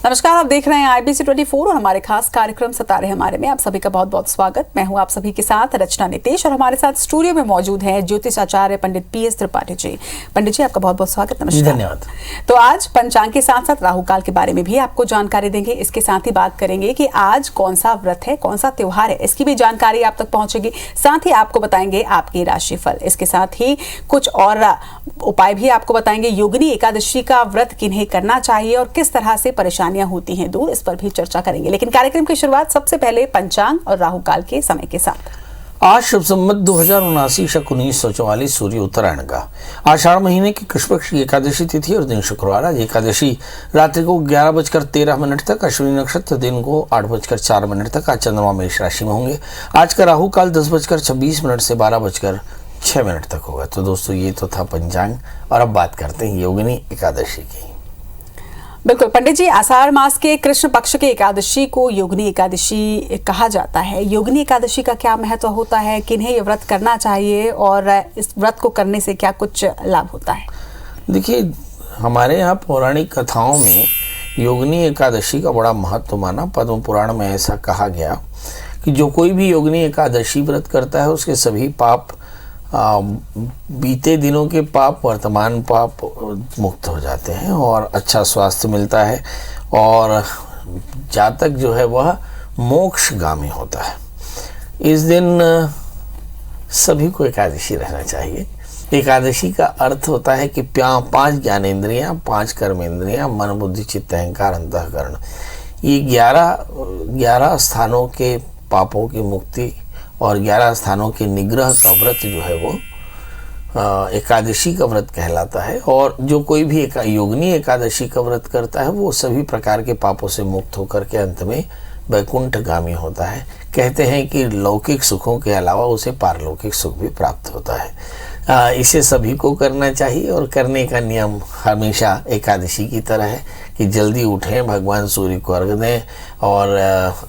नमस्कार, आप देख रहे हैं IBC 24 और हमारे खास कार्यक्रम सितारे हमारे में आप सभी का बहुत बहुत स्वागत। मैं हूं आप सभी के साथ रचना नितेश और हमारे साथ स्टूडियो में मौजूद हैं ज्योतिष आचार्य पंडित PS त्रिपाठी जी। पंडित जी, आपका बहुत बहुत स्वागत। नमस्कार। धन्यवाद। तो आज पंचांग के साथ साथ राहु काल के बारे में भी आपको जानकारी देंगे। इसके साथ ही बात करेंगे कि आज कौन सा व्रत है, कौन सा त्योहार है, इसकी भी जानकारी आप तक पहुंचेगी। साथ ही आपको बताएंगे आपकी राशिफल। इसके साथ ही कुछ और उपाय भी आपको बताएंगे। योगिनी एकादशी का व्रत किन्हें करना चाहिए और किस तरह से परेशानियां होती हैं दूर, इस पर भी चर्चा करेंगे। लेकिन कार्यक्रम की शुरुआत सबसे पहले पंचांग और राहु काल के समय के साथ। आज शुभ संवत 2079 शक 1944 सूर्य उत्तरायण का आषाढ़ महीने की कृष्ण पक्ष की एकादशी तिथि और दिन शुक्रवार। आज एकादशी रात्रि को 11:13 तक, अश्विनी नक्षत्र दिन को 8:04 तक। आज चंद्रमा मेष राशि में होंगे। आज का राहु काल 10:26 से 12:06 तक होगा। तो दोस्तों, ये तो था पंचांग और अब बात करते हैं योगिनी एकादशी की। बिल्कुल पंडित जी, आषाढ़ मास के कृष्ण पक्ष की एकादशी को योगिनी एकादशी कहा जाता है। योगिनी एकादशी का क्या महत्व होता है, किन्हें ये व्रत करना चाहिए और इस व्रत को करने से क्या कुछ लाभ होता है? देखिए, हमारे यहाँ पौराणिक कथाओं में योगिनी एकादशी का बड़ा महत्व माना। पद्म पुराण में ऐसा कहा गया कि जो कोई भी योगिनी एकादशी व्रत करता है उसके सभी पाप, बीते दिनों के पाप, वर्तमान पाप मुक्त हो जाते हैं और अच्छा स्वास्थ्य मिलता है और जातक जो है वह मोक्षगामी होता है। इस दिन सभी को एकादशी रहना चाहिए। एकादशी का अर्थ होता है कि 5 ज्ञानेंद्रियां, 5 कर्मेंद्रियां, मन बुद्धि चित्त अहंकार अंतःकरण, ये 11 स्थानों के पापों की मुक्ति और 11 स्थानों के निग्रह का व्रत जो है वो एकादशी का व्रत कहलाता है। और जो कोई भी योगिनी एकादशी का व्रत करता है वो सभी प्रकार के पापों से मुक्त होकर के अंत में वैकुंठगामी होता है। कहते हैं कि लौकिक सुखों के अलावा उसे पारलौकिक सुख भी प्राप्त होता है। इसे सभी को करना चाहिए और करने का नियम हमेशा एकादशी की तरह है कि जल्दी उठें, भगवान सूर्य को अर्घ दें और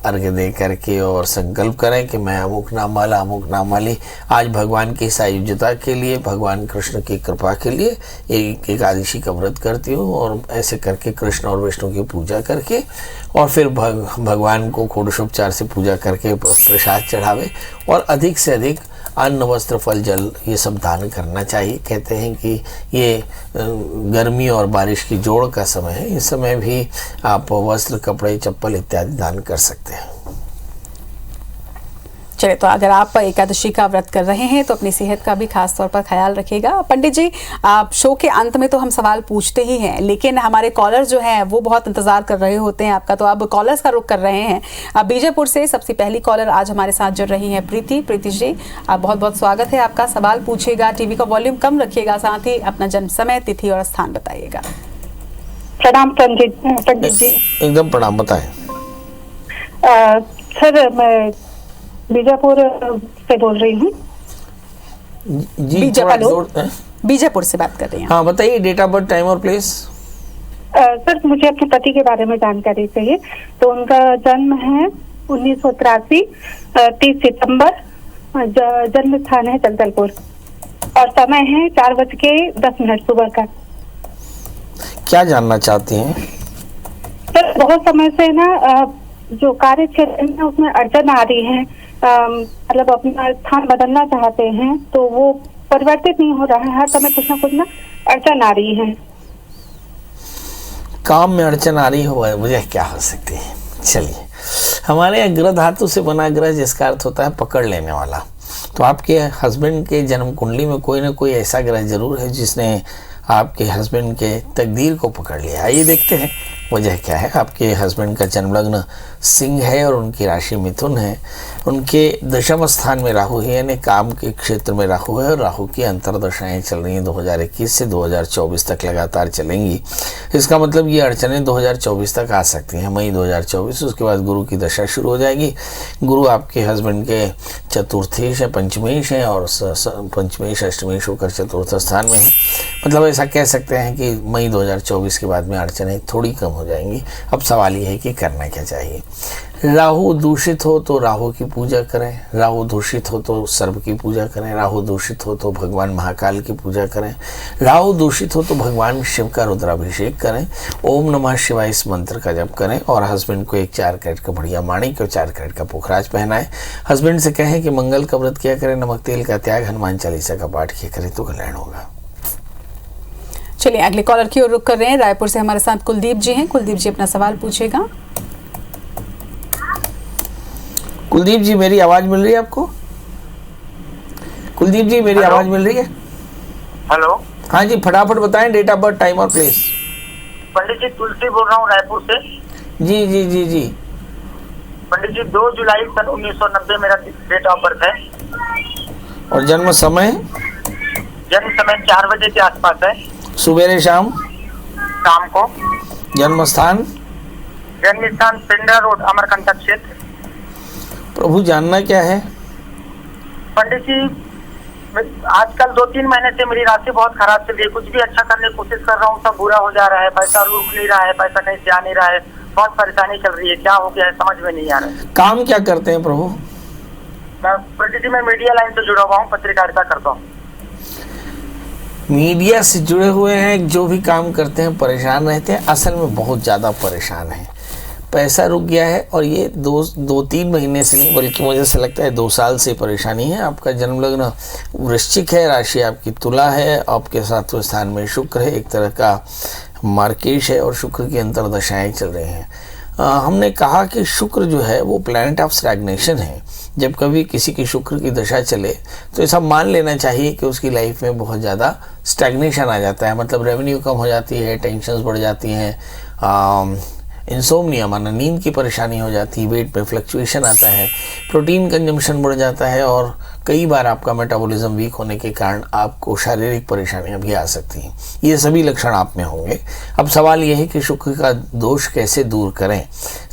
अर्घ दे करके और संकल्प करें कि मैं अमुक नाम वाला, अमुक नाम वाली आज भगवान की सायुज्यता के लिए, भगवान कृष्ण की कृपा के लिए एक एकादशी का व्रत करती हूँ। और ऐसे करके कृष्ण और विष्णु की पूजा करके और फिर भगवान को षोडशोपचार से पूजा करके प्रसाद चढ़ावे और अधिक से अधिक अन्न, वस्त्र, फल, जल ये सब दान करना चाहिए। कहते हैं कि ये गर्मी और बारिश की जोड़ का समय है। इस समय भी आप वस्त्र, कपड़े, चप्पल इत्यादि दान कर सकते हैं। चलिए, तो अगर आप एकादशी का व्रत कर रहे हैं तो अपनी सेहत का भी खास तौर पर ख्याल रखिएगा। पंडित जी, आप शो के अंत में तो हम सवाल पूछते ही हैं, लेकिन हमारे कॉलर जो हैं वो बहुत इंतजार कर रहे होते हैं आपका, तो अब कॉलर्स का रुख कर रहे हैं। अब बीजापुर से सबसे पहली कॉलर आज हमारे साथ जुड़ रही हैं प्रीति जी। आप बहुत बहुत स्वागत है आपका। सवाल पूछिएगा, टीवी का वॉल्यूम कम रखिएगा, साथ ही अपना जन्म समय, तिथि और स्थान बताइएगा। प्रणाम पंडित जी। एकदम प्रणाम, बताएं। सर, मैं बीजापुर से बोल रही हूँ। जी, बीजापुर से बात कर रही हैं। हाँ, बताइए डेट ऑफ बर्थ, टाइम और प्लेस। सर, मुझे अपने पति के बारे में जानकारी चाहिए। तो उनका जन्म है 1983, 30 सितंबर। जन्म स्थान है जगदलपुर और समय है 4:10 सुबह का। क्या जानना चाहते हैं? सर, बहुत समय से ना जो कार्य क्षेत्र में उसमें अड़चन आ रही है, मतलब अपना स्थान बदलना चाहते हैं तो वो परिवर्तित नहीं हो रहा है। हर समय कुछ ना अड़चन आ रही है। काम में अड़चन आ रही हो वजह क्या हो सकती है? चलिए, हमारे यहाँ ग्रह धातु से बना ग्रह जिसका अर्थ होता है पकड़ लेने वाला। तो आपके हस्बैंड के जन्म कुंडली में कोई ना कोई ऐसा ग्रह जरूर है जिसने आपके हस्बैंड के तकदीर को पकड़ लिया। आइए देखते हैं वजह क्या है। आपके हस्बैंड का जन्म लग्न सिंह है और उनकी राशि मिथुन है। उनके दशम स्थान में राहु है, यानी काम के क्षेत्र में राहु है और राहु की अंतर्दशाएं चल रही हैं 2021 से 2024 तक लगातार चलेंगी। इसका मतलब ये अड़चनें 2024 तक आ सकती हैं, मई 2024। उसके बाद गुरु की दशा शुरू हो जाएगी। गुरु आपके हस्बैंड के चतुर्थेश है, पंचमेश है और पंचमेश अष्टमेश होकर चतुर्थ स्थान में है। मतलब ऐसा कह सकते हैं कि मई 2024 के बाद में अड़चनें थोड़ी कम हो जाएंगी। अब सवाल ये है कि करना क्या चाहिए। राहु दूषित हो तो राहु की पूजा करें, राहु दूषित हो तो सर्प की पूजा करें, राहु दूषित हो तो भगवान महाकाल की पूजा करें, राहु दूषित हो तो भगवान शिव का रुद्राभिषेक करें, ओम नमः शिवाय इस मंत्र का जप करें और हस्बैंड को एक 4 कैरेट का बढ़िया माणिक और 4 कैरेट का पुखराज पहनाएं। हस्बैंड से कहें कि मंगल का व्रत किया करें, नमक तेल का त्याग, हनुमान चालीसा का पाठ किया करें तो कल्याण होगा। चलिए अगले कॉलर की ओर रुख कर रहे हैं। रायपुर से हमारे साथ कुलदीप जी हैं। कुलदीप जी अपना सवाल पूछेगा। कुलदीप जी मेरी आवाज मिल रही है आपको? कुलदीप जी मेरी आवाज मिल रही है? हेलो। हाँ जी, फटाफट बताएं डेट ऑफ बर्थ, टाइम और प्लेस। पंडित जी तुलसी बोल रहा हूँ रायपुर से। जी जी जी जी। पंडित जी 2 जुलाई सन 1990 मेरा डेट ऑफ बर्थ है। और जन्म समय? जन्म समय 4 बजे के आसपास है। सुबेरे शाम? शाम को। जन्म स्थान? जन्म स्थान पिंडरा रोड, अमरकंटक क्षेत्र। प्रभु जानना क्या है? पंडित जी आजकल 2-3 महीने से मेरी राशि बहुत खराब चल रही है। कुछ भी अच्छा करने की कोशिश कर रहा हूँ, सब बुरा हो जा रहा है। पैसा रुक नहीं रहा है, पैसा कहीं से आ नहीं रहा है। बहुत परेशानी चल रही है, क्या हो गया है समझ में नहीं आ रहा है। काम क्या करते हैं प्रभु? पंडित जी मैं मीडिया लाइन से जुड़ा हुआ हूँ, पत्रकारिता करता हूँ। मीडिया से जुड़े हुए हैं, जो भी काम करते हैं परेशान रहते हैं। असल में बहुत ज़्यादा परेशान है, पैसा रुक गया है और ये 2-3 महीने से नहीं बल्कि मुझे ऐसा लगता है 2 साल से परेशानी है। आपका जन्म लग्न वृश्चिक है, राशि आपकी तुला है, आपके 7वें स्थान में शुक्र है, एक तरह का मार्केश है और शुक्र की अंतर्दशाएं चल रही हैं। हमने कहा कि शुक्र जो है वो प्लैनेट ऑफ स्टैग्नेशन है। जब कभी किसी की शुक्र की दशा चले तो ऐसा मान लेना चाहिए कि उसकी लाइफ में बहुत ज़्यादा स्टैग्नेशन आ जाता है, मतलब रेवेन्यू कम हो जाती है, टेंशन्स बढ़ जाती हैं, इंसोम्निया माना नींद की परेशानी हो जाती है, वेट में फ्लक्चुएशन आता है, प्रोटीन कंजम्पशन बढ़ जाता है और कई बार आपका मेटाबॉलिज्म वीक होने के कारण आपको शारीरिक परेशानियां भी आ सकती हैं। ये सभी लक्षण आप में होंगे। अब सवाल यह है कि शुक्र का दोष कैसे दूर करें।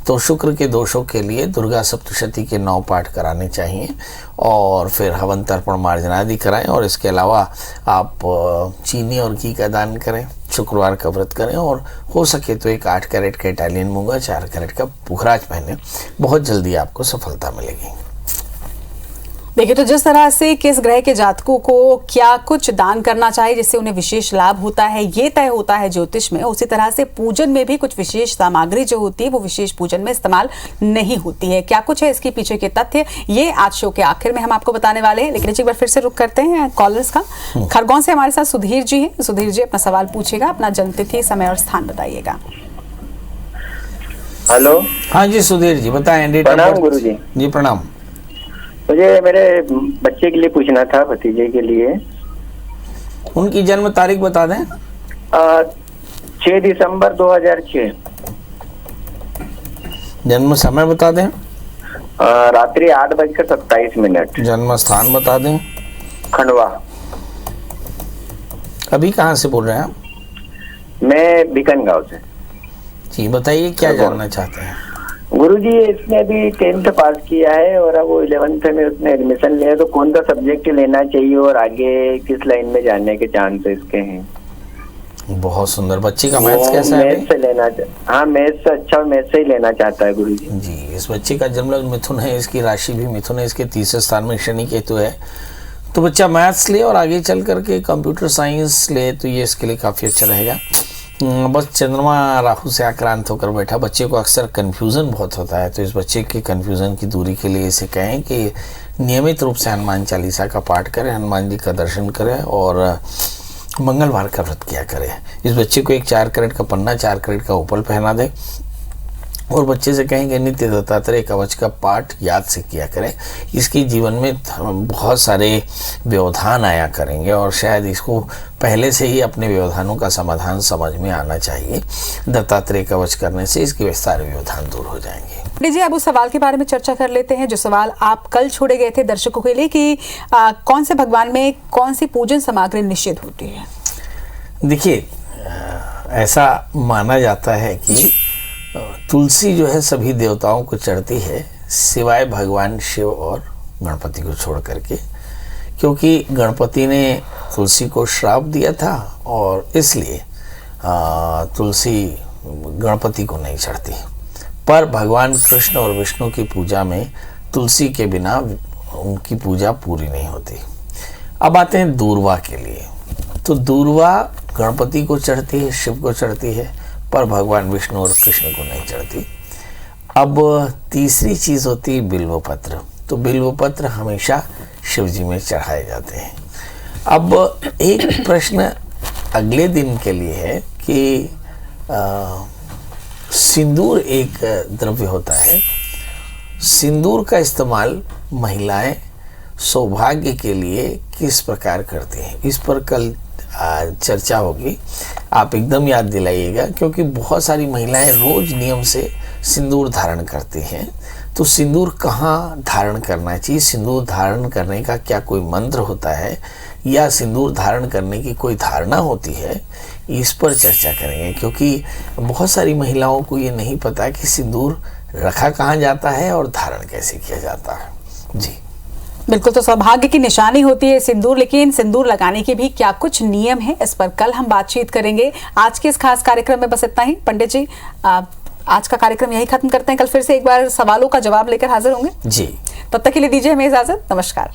तो शुक्र के दोषों के लिए दुर्गा सप्तशती के 9 पाठ कराने चाहिए और फिर हवन तर्पण मार्जन आदि कराएं और इसके अलावा आप चीनी और घी का दान करें, शुक्रवार का व्रत करें और हो सके तो एक 8 कैरेट का इटालियन मूंगा, 4 कैरेट का पुखराज पहने। बहुत जल्दी आपको सफलता मिलेगी। देखिए तो जिस तरह से किस ग्रह के जातकों को क्या कुछ दान करना चाहिए जिससे उन्हें विशेष लाभ होता है ये तय होता है ज्योतिष में, उसी तरह से पूजन में भी कुछ विशेष सामग्री जो होती है वो विशेष पूजन में इस्तेमाल नहीं होती है। क्या कुछ है इसके पीछे के तथ्य, ये आज शो के आखिर में हम आपको बताने वाले हैं। लेकिन एक बार फिर से रुक करते हैं कॉलर्स का। खरगोन से हमारे साथ सुधीर जी हैं। सुधीर जी अपना सवाल पूछेगा, अपना जन्मतिथि, समय और स्थान बताइएगा। हेलो। हाँ जी सुधीर जी बताएं। प्रणाम गुरु जी। जी प्रणाम। मुझे मेरे बच्चे के लिए पूछना था, भतीजे के लिए। उनकी जन्म तारीख बता दें। 6 दिसंबर 2006। जन्म समय बता दें। रात्रि 8:27। जन्म स्थान बता दें। खंडवा। अभी कहाँ से बोल रहे हैं आप? मैं बीकन गांव से। जी बताइए क्या जानना चाहते हैं। गुरुजी इसने अभी 10th पास किया है और अब वो 11th में उसने एडमिशन लिया, तो कौन सा सब्जेक्ट लेना चाहिए और आगे किस लाइन में जाने के चांस इसके हैं? बहुत सुंदर। बच्चे का मैथ्स कैसा है? मैथ्स से लेना। हाँ मैथ्स से अच्छा, मैथ्स से ही लेना चाहता है गुरुजी। जी इस बच्चे का जन्म लग्न मिथुन है, इसकी राशि भी मिथुन है, इसके 3रे स्थान में शनि केतु है। तो बच्चा मैथ्स ले और आगे चल करके कंप्यूटर साइंस ले तो ये इसके लिए काफ़ी अच्छा रहेगा। बस चंद्रमा राहु से आक्रांत होकर बैठा, बच्चे को अक्सर कन्फ्यूज़न बहुत होता है, तो इस बच्चे के कन्फ्यूज़न की दूरी के लिए इसे कहें कि नियमित रूप से हनुमान चालीसा का पाठ करें, हनुमान जी का दर्शन करें और मंगलवार का व्रत किया करें। इस बच्चे को एक 4 कैरेट का पन्ना, 4 कैरेट का उपल पहना दें और बच्चे से कहेंगे नित्य दत्तात्रेय कवच का पाठ याद से किया करें। इसके जीवन में बहुत सारे व्यवधान आया करेंगे और शायद इसको पहले से ही अपने व्यवधानों का समाधान समझ में आना चाहिए। दत्तात्रेय कवच करने से इसके सारे व्यवधान दूर हो जाएंगे। जी अब उस सवाल के बारे में चर्चा कर लेते हैं जो सवाल आप कल छोड़े गए थे दर्शकों के लिए कि कौन से भगवान में कौन सी पूजन सामग्री निषिद्ध होती है। देखिए ऐसा माना जाता है कि तुलसी जो है सभी देवताओं को चढ़ती है सिवाय भगवान शिव और गणपति को छोड़ करके, क्योंकि गणपति ने तुलसी को श्राप दिया था और इसलिए तुलसी गणपति को नहीं चढ़ती, पर भगवान कृष्ण और विष्णु की पूजा में तुलसी के बिना उनकी पूजा पूरी नहीं होती। अब आते हैं दूर्वा के लिए। तो दूर्वा गणपति को चढ़ती है, शिव को चढ़ती है, पर भगवान विष्णु और कृष्ण को नहीं चढ़ती। अब तीसरी चीज़ होती है बिल्व पत्र। तो बिल्व पत्र हमेशा शिव जी में चढ़ाए जाते हैं। अब एक प्रश्न अगले दिन के लिए है कि सिंदूर एक द्रव्य होता है, सिंदूर का इस्तेमाल महिलाएं सौभाग्य के लिए किस प्रकार करती हैं, इस पर कल चर्चा होगी। आप एकदम याद दिलाइएगा, क्योंकि बहुत सारी महिलाएं रोज नियम से सिंदूर धारण करती हैं। तो सिंदूर कहाँ धारण करना चाहिए, सिंदूर धारण करने का क्या कोई मंत्र होता है या सिंदूर धारण करने की कोई धारणा होती है, इस पर चर्चा करेंगे। क्योंकि बहुत सारी महिलाओं को ये नहीं पता कि सिंदूर रखा कहाँ जाता है और धारण कैसे किया जाता है। जी बिल्कुल, तो सौभाग्य की निशानी होती है सिंदूर, लेकिन सिंदूर लगाने के भी क्या कुछ नियम है, इस पर कल हम बातचीत करेंगे। आज के इस खास कार्यक्रम में बस इतना ही। पंडित जी, आज का कार्यक्रम यही खत्म करते हैं। कल फिर से एक बार सवालों का जवाब लेकर हाजिर होंगे। जी, तब तक के लिए दीजिए हमें इजाजत। नमस्कार।